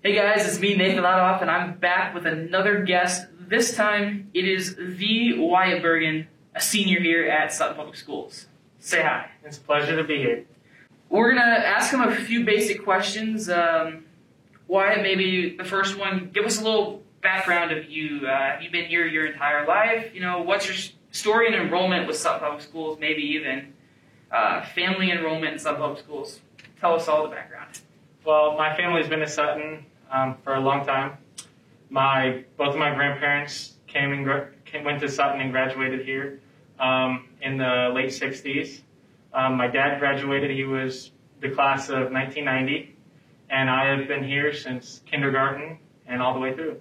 Hey guys, it's me, Nathan Ladoff, and I'm back with another guest. This time, it is the Wyatt Bergen, a senior here at Sutton Public Schools. Say hi. It's a pleasure to be here. We're going to ask him a few basic questions. Wyatt, maybe the first one, give us a little background of you. Have you been here your entire life? You know, what's your story and enrollment with Sutton Public Schools, maybe even family enrollment in Sutton Public Schools? Tell us all the background. Well, my family's been to Sutton for a long time. Both of my grandparents went to Sutton and graduated here in the late 60s. My dad graduated, he was the class of 1990, and I have been here since kindergarten and all the way through.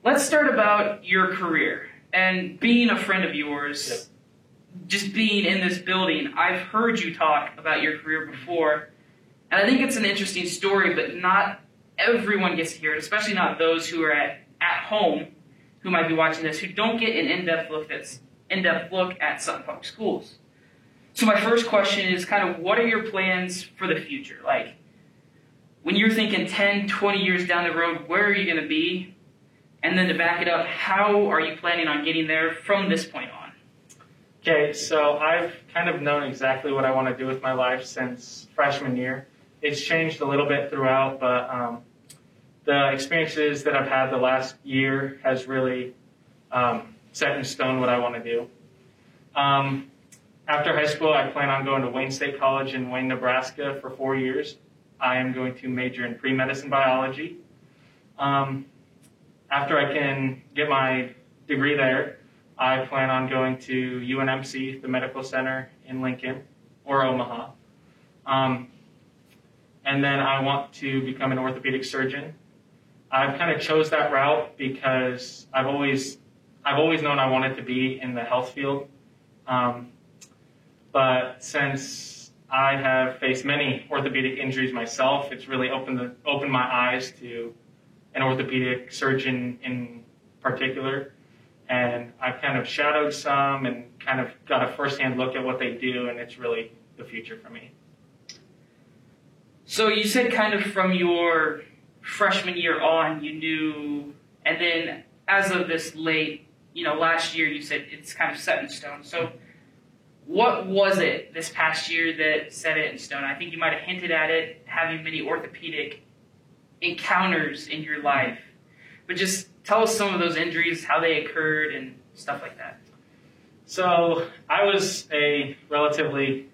Let's start about your career and being a friend of yours. Yep. Just being in this building, I've heard you talk about your career before, and I think it's an interesting story, but not everyone gets to hear it, especially not those who are at home who might be watching this, who don't get an in-depth look at Sutton Public Schools. So my first question is kind of, what are your plans for the future? Like, when you're thinking 10, 20 years down the road, where are you going to be? And then to back it up, how are you planning on getting there from this point on? Okay, so I've kind of known exactly what I want to do with my life since freshman year. It's changed a little bit throughout, but the experiences that I've had the last year has really set in stone what I want to do. After high school, I plan on going to Wayne State College in Wayne, Nebraska for 4 years. I am going to major in pre-medicine biology. After I can get my degree there, I plan on going to UNMC, the medical center in Lincoln or Omaha. And then I want to become an orthopedic surgeon. I've kind of chose that route because I've always known I wanted to be in the health field. But since I have faced many orthopedic injuries myself, it's really opened my eyes to an orthopedic surgeon in particular. And I've kind of shadowed some and kind of got a firsthand look at what they do, and it's really the future for me. So you said kind of from your freshman year on, you knew, and then as of this late, last year, you said it's kind of set in stone. So what was it this past year that set it in stone? I think you might have hinted at it, having many orthopedic encounters in your life. But just tell us some of those injuries, how they occurred, and stuff like that. So I was a relatively,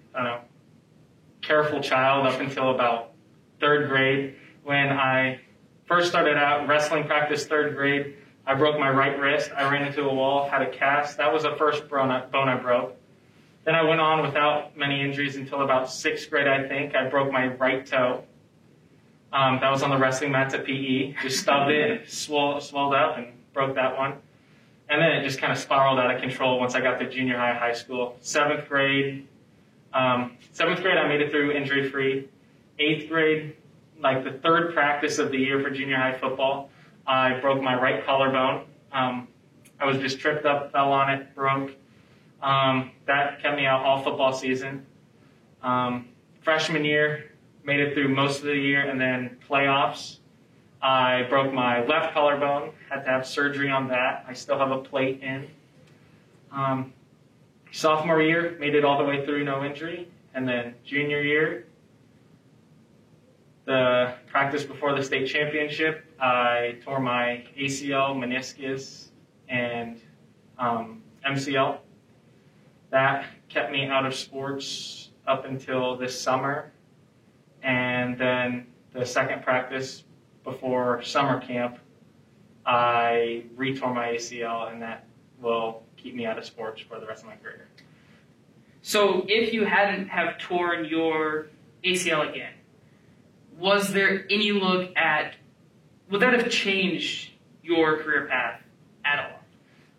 careful child up until about third grade. When I first started out wrestling practice, third grade, I broke my right wrist. I ran into a wall, had a cast. That was the first bone I broke. Then I went on without many injuries until about sixth grade, I think. I broke my right toe. That was on the wrestling mats at PE. Just stubbed it and swelled up and broke that one. And then it just kind of spiraled out of control once I got to junior high school. Seventh grade, I made it through injury-free. Eighth grade, like the third practice of the year for junior high football, I broke my right collarbone. I was just tripped up, fell on it, broke. That kept me out all football season. Freshman year, made it through most of the year, and then playoffs. I broke my left collarbone, had to have surgery on that. I still have a plate in. Sophomore year, made it all the way through, no injury. And then junior year, the practice before the state championship, I tore my ACL, meniscus, and MCL. That kept me out of sports up until this summer. And then the second practice before summer camp, I retore my ACL, and that will keep me out of sports for the rest of my career. So if you hadn't have torn your ACL again, was there any look at, would that have changed your career path at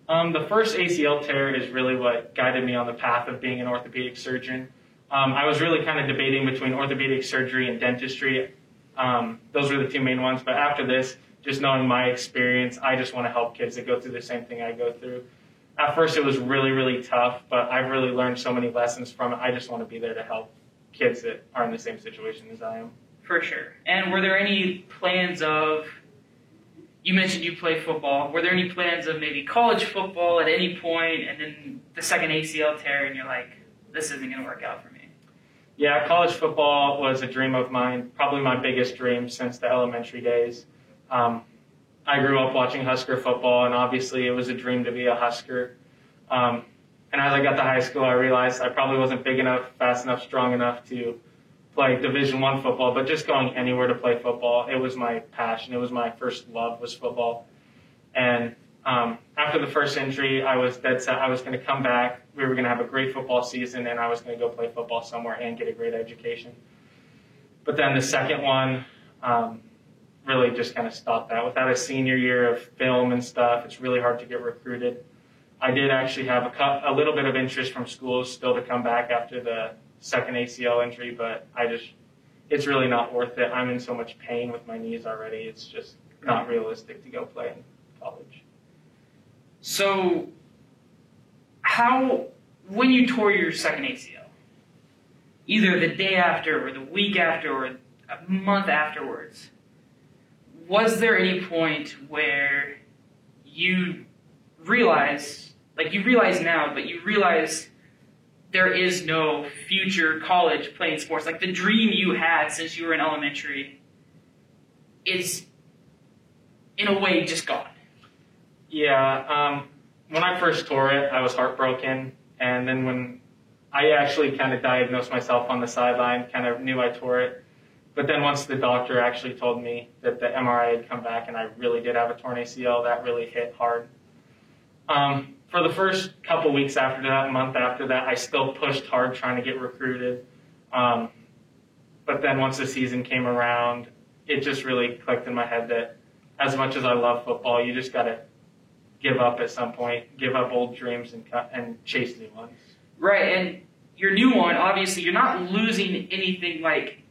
all? The first ACL tear is really what guided me on the path of being an orthopedic surgeon. I was really kind of debating between orthopedic surgery and dentistry. Those were the two main ones. But after this, just knowing my experience, I just want to help kids that go through the same thing I go through. At first, it was really, really tough, but I've really learned so many lessons from it. I just want to be there to help kids that are in the same situation as I am. For sure. And were there any plans of, you mentioned you play football, were there any plans of maybe college football at any point, and then the second ACL tear, and you're like, this isn't going to work out for me? Yeah, college football was a dream of mine, probably my biggest dream since the elementary days. I grew up watching Husker football, and obviously it was a dream to be a Husker. And as I got to high school, I realized I probably wasn't big enough, fast enough, strong enough to play Division I football, but just going anywhere to play football, it was my passion. It was my first love, was football. And after the first injury, I was dead set. I was going to come back. We were going to have a great football season, and I was going to go play football somewhere and get a great education. But then the second one really just kind of stopped that. Without a senior year of film and stuff, it's really hard to get recruited. I did actually have a little bit of interest from schools still to come back after the second ACL injury, but it's really not worth it. I'm in so much pain with my knees already. It's just not realistic to go play in college. So, when you tore your second ACL, either the day after or the week after or a month afterwards, was there any point where you realize now, but you realize there is no future college playing sports? Like the dream you had since you were in elementary is, in a way, just gone. Yeah, when I first tore it, I was heartbroken. And then when I actually kind of diagnosed myself on the sideline, kind of knew I tore it. But then once the doctor actually told me that the MRI had come back and I really did have a torn ACL, that really hit hard. For the first couple weeks after that, month after that, I still pushed hard trying to get recruited. But then once the season came around, it just really clicked in my head that as much as I love football, you just got to give up at some point, give up old dreams and chase new ones. Right, and your new one, obviously, you're not losing anything. Like,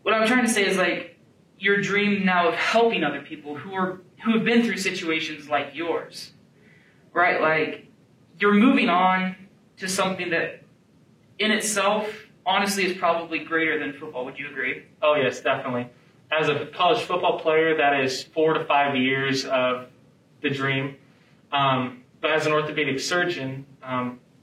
what I'm trying to say is, like, your dream now of helping other people who have been through situations like yours, right? Like, you're moving on to something that, in itself, honestly, is probably greater than football. Would you agree? Oh, yes, definitely. As a college football player, that is 4 to 5 years of the dream. But as an orthopedic surgeon,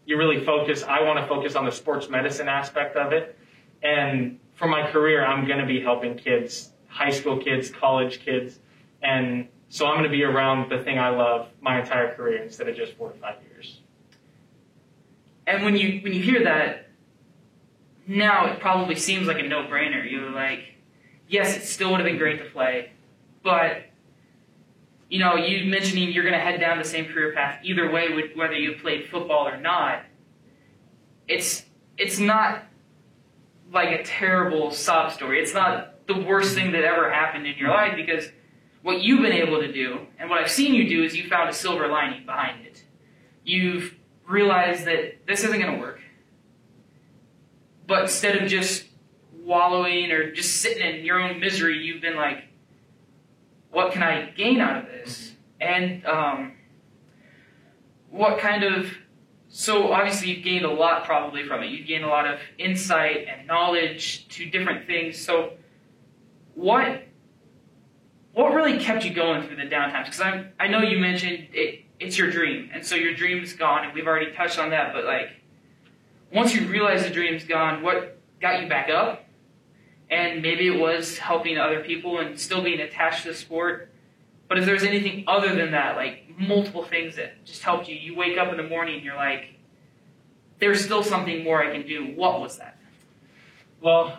you really focus. I want to focus on the sports medicine aspect of it. And for my career, I'm going to be helping kids, high school kids, college kids. And so I'm going to be around the thing I love my entire career instead of just 4 to 5 years. And when you hear that, now it probably seems like a no-brainer. You're like, yes, it still would have been great to play, but you mentioning you're going to head down the same career path either way, whether you played football or not. It's not like a terrible sob story. It's not the worst thing that ever happened in your life, because what you've been able to do, and what I've seen you do, is you found a silver lining behind it. You've realized that this isn't going to work. But instead of just wallowing or just sitting in your own misery, you've been like, what can I gain out of this? And so obviously you've gained a lot probably from it. You've gained a lot of insight and knowledge to different things. So what really kept you going through the downtimes? Because I know you mentioned it's your dream, and so your dream's gone, and we've already touched on that, but like, once you realize the dream's gone, what got you back up? And maybe it was helping other people and still being attached to the sport. But if there's anything other than that, like multiple things that just helped you, you wake up in the morning and you're like, there's still something more I can do. What was that? Well,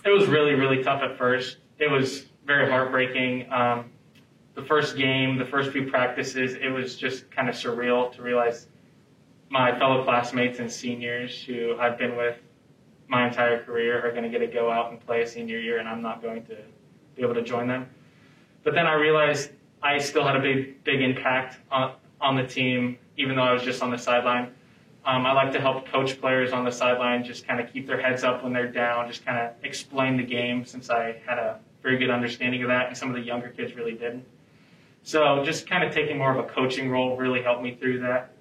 it was really, really tough at first. It was very heartbreaking. The first game, the first few practices, it was just kind of surreal to realize my fellow classmates and seniors who I've been with my entire career are going to get to go out and play a senior year, and I'm not going to be able to join them. But then I realized I still had a big impact on the team, even though I was just on the sideline. I like to help coach players on the sideline just kind of keep their heads up when they're down, just kind of explain the game, since I had a very good understanding of that, and some of the younger kids really didn't. So just kind of taking more of a coaching role really helped me through that.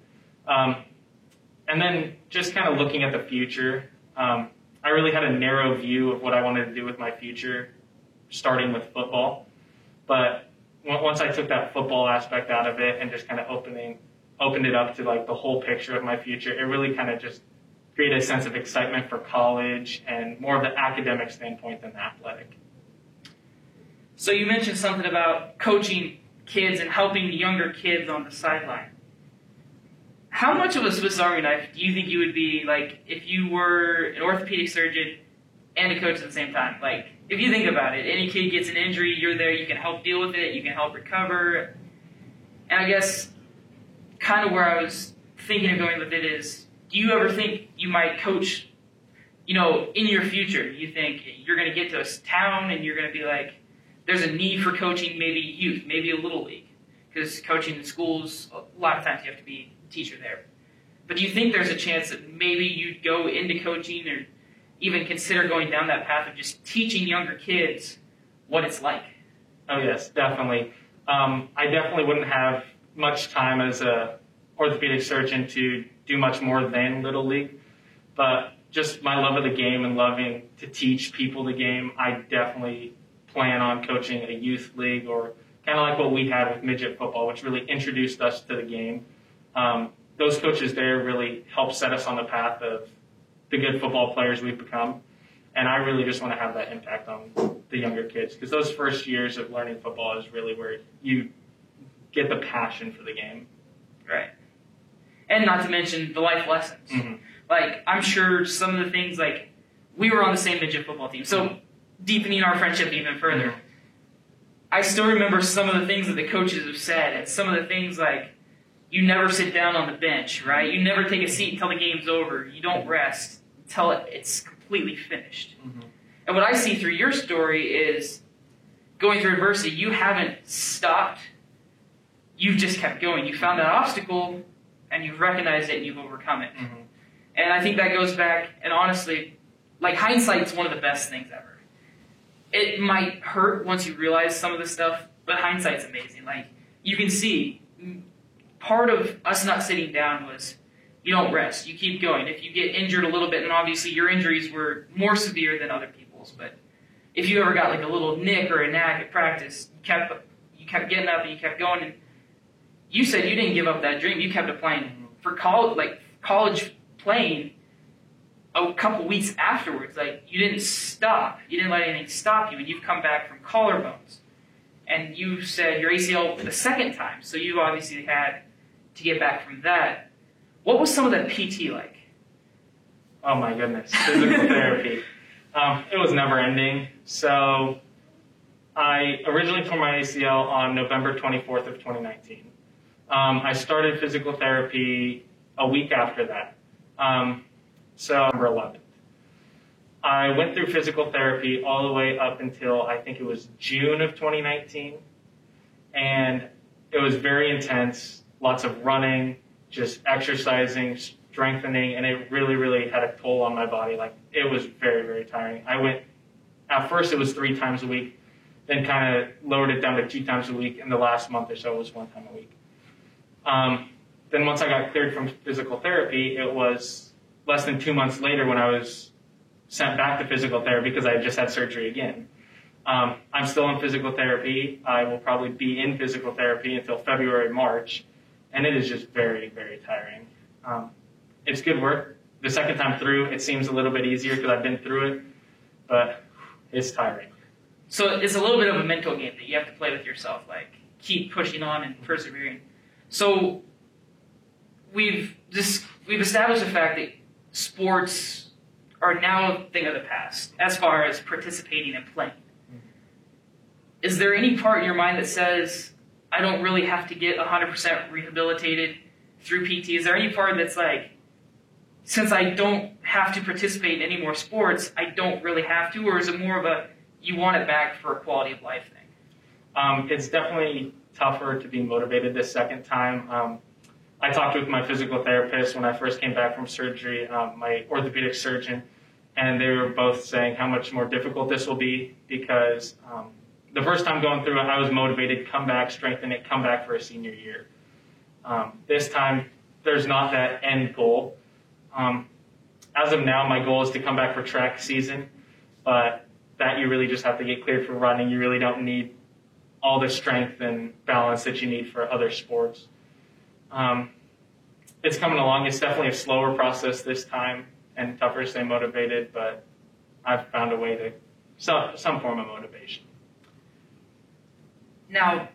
And then just kind of looking at the future, I really had a narrow view of what I wanted to do with my future, starting with football. But once I took that football aspect out of it and just kind of opened it up to like the whole picture of my future, it really kind of just created a sense of excitement for college and more of the academic standpoint than the athletic. So you mentioned something about coaching kids and helping the younger kids on the sideline. How much of a Swiss Army knife do you think you would be, like, if you were an orthopedic surgeon and a coach at the same time? Like, if you think about it, any kid gets an injury, you're there, you can help deal with it, you can help recover. And I guess kind of where I was thinking of going with it is, do you ever think you might coach, in your future? You think you're going to get to a town and you're going to be like, there's a need for coaching maybe youth, maybe a little league. Because coaching in schools, a lot of times you have to be a teacher there. But do you think there's a chance that maybe you'd go into coaching or even consider going down that path of just teaching younger kids what it's like? Oh, yes, definitely. I definitely wouldn't have much time as a orthopedic surgeon to do much more than Little League. But just my love of the game and loving to teach people the game, I definitely plan on coaching a youth league, or kind of like what we had with midget football, which really introduced us to the game. Those coaches there really helped set us on the path of the good football players we've become. And I really just want to have that impact on the younger kids, because those first years of learning football is really where you get the passion for the game. Right. And not to mention the life lessons. Mm-hmm. Like, I'm sure some of the things, like, we were on the same midget football team, so deepening our friendship even further. Mm-hmm. I still remember some of the things that the coaches have said, and some of the things like, you never sit down on the bench, right? You never take a seat until the game's over. You don't rest until it's completely finished. Mm-hmm. And what I see through your story is going through adversity, you haven't stopped. You've just kept going. You found that obstacle, and you've recognized it, and you've overcome it. Mm-hmm. And I think that goes back, and honestly, like, hindsight's one of the best things ever. It might hurt once you realize some of the stuff, but hindsight's amazing. Like, you can see, part of us not sitting down was you don't rest. You keep going. If you get injured a little bit, and obviously your injuries were more severe than other people's, but if you ever got like a little nick or a knack at practice, you kept getting up and you kept going. And you said you didn't give up that dream. You kept applying for college playing. A couple weeks afterwards, like, you didn't stop. You didn't let anything stop you, and you've come back from collarbones. And you said your ACL the second time, so you obviously had to get back from that. What was some of that PT like? Oh my goodness, physical therapy. It was never ending. So I originally tore my ACL on November 24th of 2019. I started physical therapy a week after that. So November 11th. I went through physical therapy all the way up until I think it was June of 2019. And it was very intense, lots of running, just exercising, strengthening, and it really, really had a toll on my body. Like, it was very, very tiring. At first it was 3 times a week, then kind of lowered it down to 2 times a week, and the last month or so it was 1 time a week. Then once I got cleared from physical therapy, it was less than 2 months later when I was sent back to physical therapy because I had just had surgery again. I'm still in physical therapy. I will probably be in physical therapy until February, March, and it is just very, very tiring. It's good work. The second time through, it seems a little bit easier because I've been through it, but it's tiring. So it's a little bit of a mental game that you have to play with yourself, like, keep pushing on and persevering. So we've established the fact that sports are now a thing of the past as far as participating and playing. Is there any part in your mind that says, I don't really have to get 100% rehabilitated through PT? Is there any part that's like, since I don't have to participate in any more sports, I don't really have to? Or is it more of a, you want it back for a quality of life thing? It's definitely tougher to be motivated this second time. I talked with my physical therapist when I first came back from surgery, my orthopedic surgeon, and they were both saying how much more difficult this will be because the first time going through it, I was motivated, come back, strengthen it, come back for a senior year. This time, there's not that end goal. as of now, my goal is to come back for track season, but that you really just have to get cleared for running. You really don't need all the strength and balance that you need for other sports. It's coming along. It's definitely a slower process this time and tougher to stay motivated, but I've found a way to some form of motivation. Now,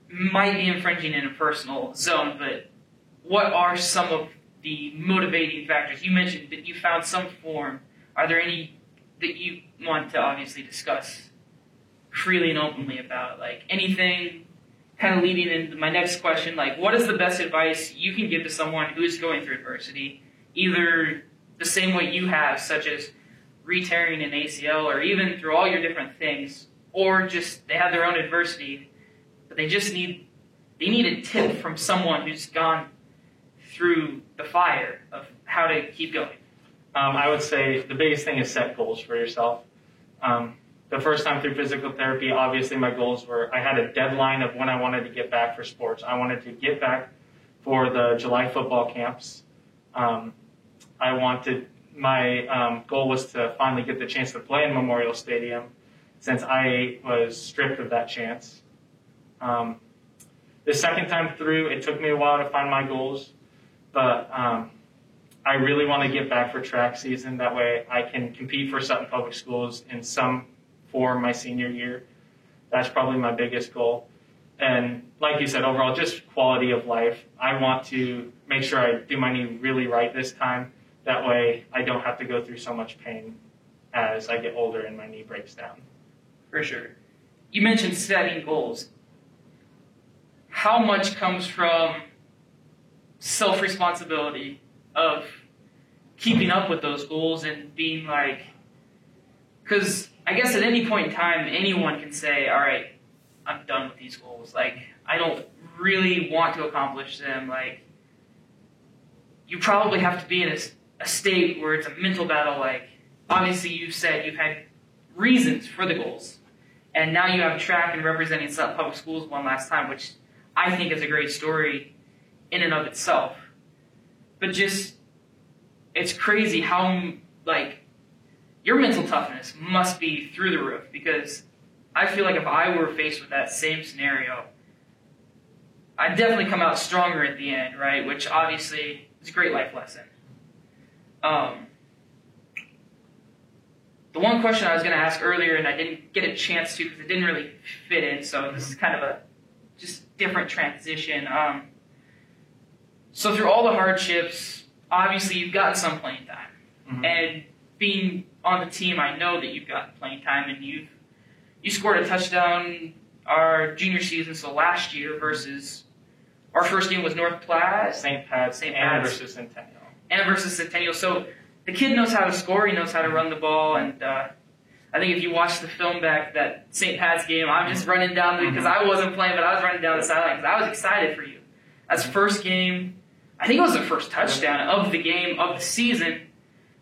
might be infringing in a personal zone, but what are some of the motivating factors? You mentioned that you found some form. Are there any that you want to obviously discuss freely and openly about? Like anything kind of leading into my next question, like what is the best advice you can give to someone who is going through adversity, either the same way you have, such as re-tearing an ACL, or even through all your different things, or just they have their own adversity, but they need a tip from someone who's gone through the fire of how to keep going? I would say the biggest thing is set goals for yourself. The first time through physical therapy, obviously my goals were, I had a deadline of when I wanted to get back for sports. I wanted to get back for the July football camps. My goal was to finally get the chance to play in Memorial Stadium, since I was stripped of that chance. The second time through, it took me a while to find my goals, but I really want to get back for track season. That way I can compete for Sutton Public Schools in some form my senior year. That's probably my biggest goal. And like you said, overall, just quality of life. I want to make sure I do my knee really right this time. That way I don't have to go through so much pain as I get older and my knee breaks down. For sure. You mentioned setting goals. How much comes from self-responsibility of keeping up with those goals and being like, because I guess at any point in time, anyone can say, all right, I'm done with these goals. Like, I don't really want to accomplish them. Like, you probably have to be in a state where it's a mental battle. Like, obviously you said you've had reasons for the goals. And now you have track and representing Sutton Public Schools one last time, which I think is a great story in and of itself. But just, it's crazy how, like, your mental toughness must be through the roof, because I feel like if I were faced with that same scenario, I'd definitely come out stronger at the end, right? Which obviously is a great life lesson. The one question I was going to ask earlier, and I didn't get a chance to because it didn't really fit in, so this is kind of a just different transition. So through all the hardships, obviously you've gotten some playing time. Mm-hmm. And being on the team, I know that you've gotten playing time, and you scored a touchdown our junior season, so last year, versus our first game was North Platte. St. Pat's. Anna versus Centennial. Anna versus Centennial. So the kid knows how to score, he knows how to run the ball, and I think if you watch the film back, that St. Pat's game, I'm just running down, because I wasn't playing, but I was running down the sideline because I was excited for you. That's first game, I think it was the first touchdown of the game, of the season,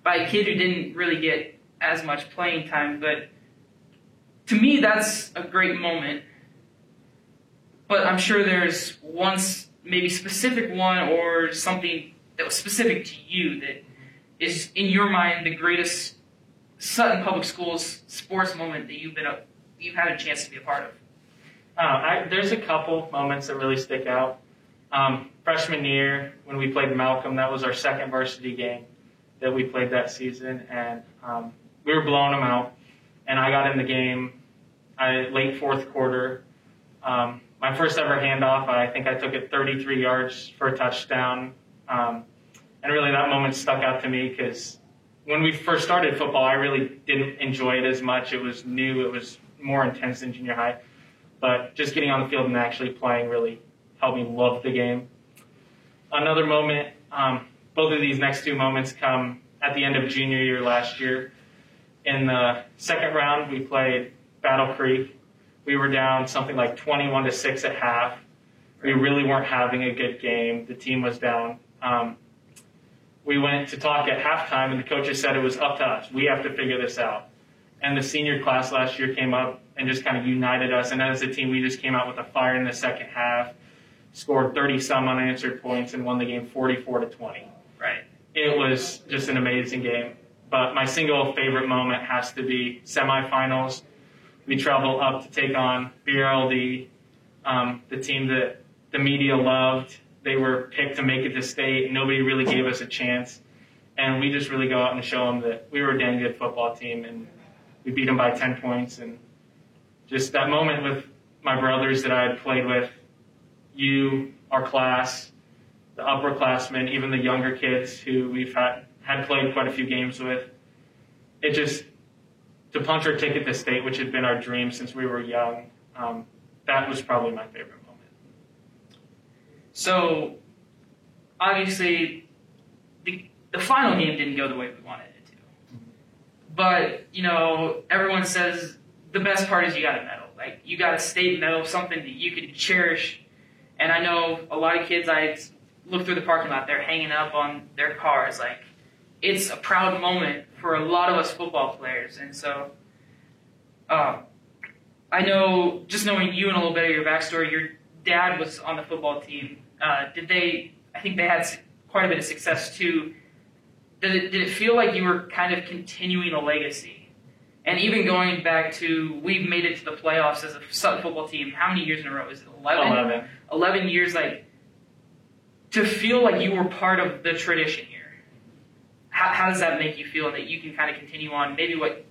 by a kid who didn't really get as much playing time. But to me, that's a great moment. But I'm sure there's one, maybe specific one, or something that was specific to you that is, in your mind, the greatest Sutton Public Schools sports moment that you've had a chance to be a part of. There's a couple moments that really stick out. Freshman year, when we played Malcolm, that was our second varsity game that we played that season, and we were blowing them out. And I got in the game late fourth quarter. My first ever handoff, I think I took it 33 yards for a touchdown. And really that moment stuck out to me because when we first started football, I really didn't enjoy it as much. It was new. It was more intense than junior high. But just getting on the field and actually playing really helped me love the game. Another moment, both of these next two moments come at the end of junior year last year. In the second round, we played Battle Creek. We were down something like 21-6 at half. We really weren't having a good game. The team was down. We went to talk at halftime, and the coaches said it was up to us. We have to figure this out. And the senior class last year came up and just kind of united us. And as a team, we just came out with a fire in the second half, scored 30-some unanswered points, and won the game 44-20. Right. it was just an amazing game. But my single favorite moment has to be semifinals. We travel up to take on BRLD, the team that the media loved. They were picked to make it to state. Nobody really gave us a chance. And we just really go out and show them that we were a dang good football team, and we beat them by 10 points. And just that moment with my brothers that I had played with, you, our class, the upperclassmen, even the younger kids who we've had played quite a few games with, it just, to punch our ticket to state, which had been our dream since we were young, that was probably my favorite moment. So, obviously, the final game didn't go the way we wanted it to. But, you know, everyone says the best part is you got a medal. Like, you got a state medal, something that you can cherish. And I know a lot of kids, I look through the parking lot, they're hanging up on their cars. Like, it's a proud moment for a lot of us football players. And so, I know, just knowing you and a little bit of your backstory, your dad was on the football team. I think they had quite a bit of success too. Did it feel like you were kind of continuing a legacy? And even going back to, we've made it to the playoffs as a Sutton football team, how many years in a row? Is it 11? 11 years, like, to feel like you were part of the tradition here. How does that make you feel that you can kind of continue on maybe what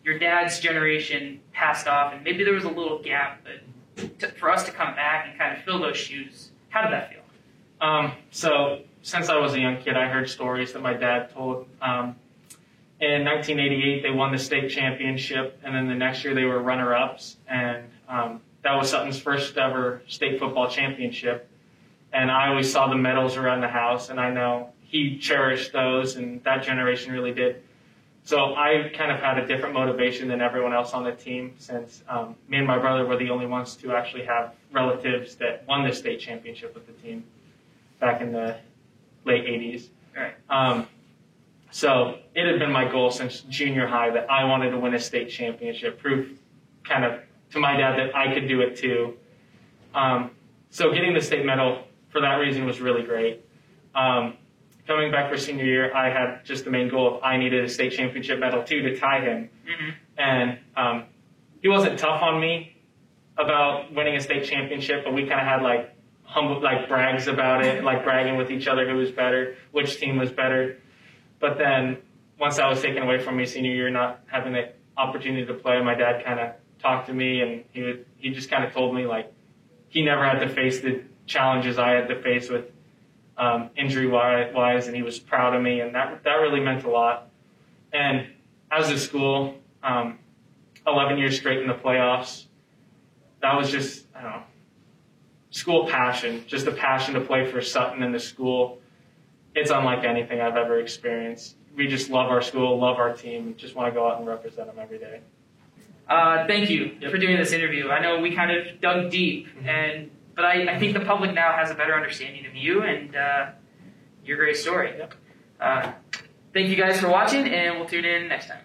your dad's generation passed off, and maybe there was a little gap, but for us to come back and kind of fill those shoes, how did that feel? So since I was a young kid, I heard stories that my dad told. In 1988, they won the state championship, and then the next year they were runner-ups, and that was Sutton's first ever state football championship. And I always saw the medals around the house, and I know he cherished those, and that generation really did. So I kind of had a different motivation than everyone else on the team, since me and my brother were the only ones to actually have relatives that won the state championship with the team back in the late 80s. Right. So it had been my goal since junior high that I wanted to win a state championship, prove kind of to my dad that I could do it too. So getting the state medal for that reason was really great. Coming back for senior year, I had just the main goal of I needed a state championship medal too to tie him. Mm-hmm. And he wasn't tough on me about winning a state championship, but we kind of had like brags about it, like bragging with each other who was better, which team was better. But then once that was taken away from me senior year, not having the opportunity to play, my dad kind of talked to me, and he just kind of told me like he never had to face the challenges I had to face with injury-wise, and he was proud of me, and that really meant a lot. And as a school, 11 years straight in the playoffs, that was just, I don't know, school passion, just the passion to play for Sutton and the school. It's unlike anything I've ever experienced. We just love our school, love our team, just want to go out and represent them every day. Thank you for doing this interview. I know we kind of dug deep, but I think the public now has a better understanding of you and your great story. Yep. Thank you guys for watching, and we'll tune in next time.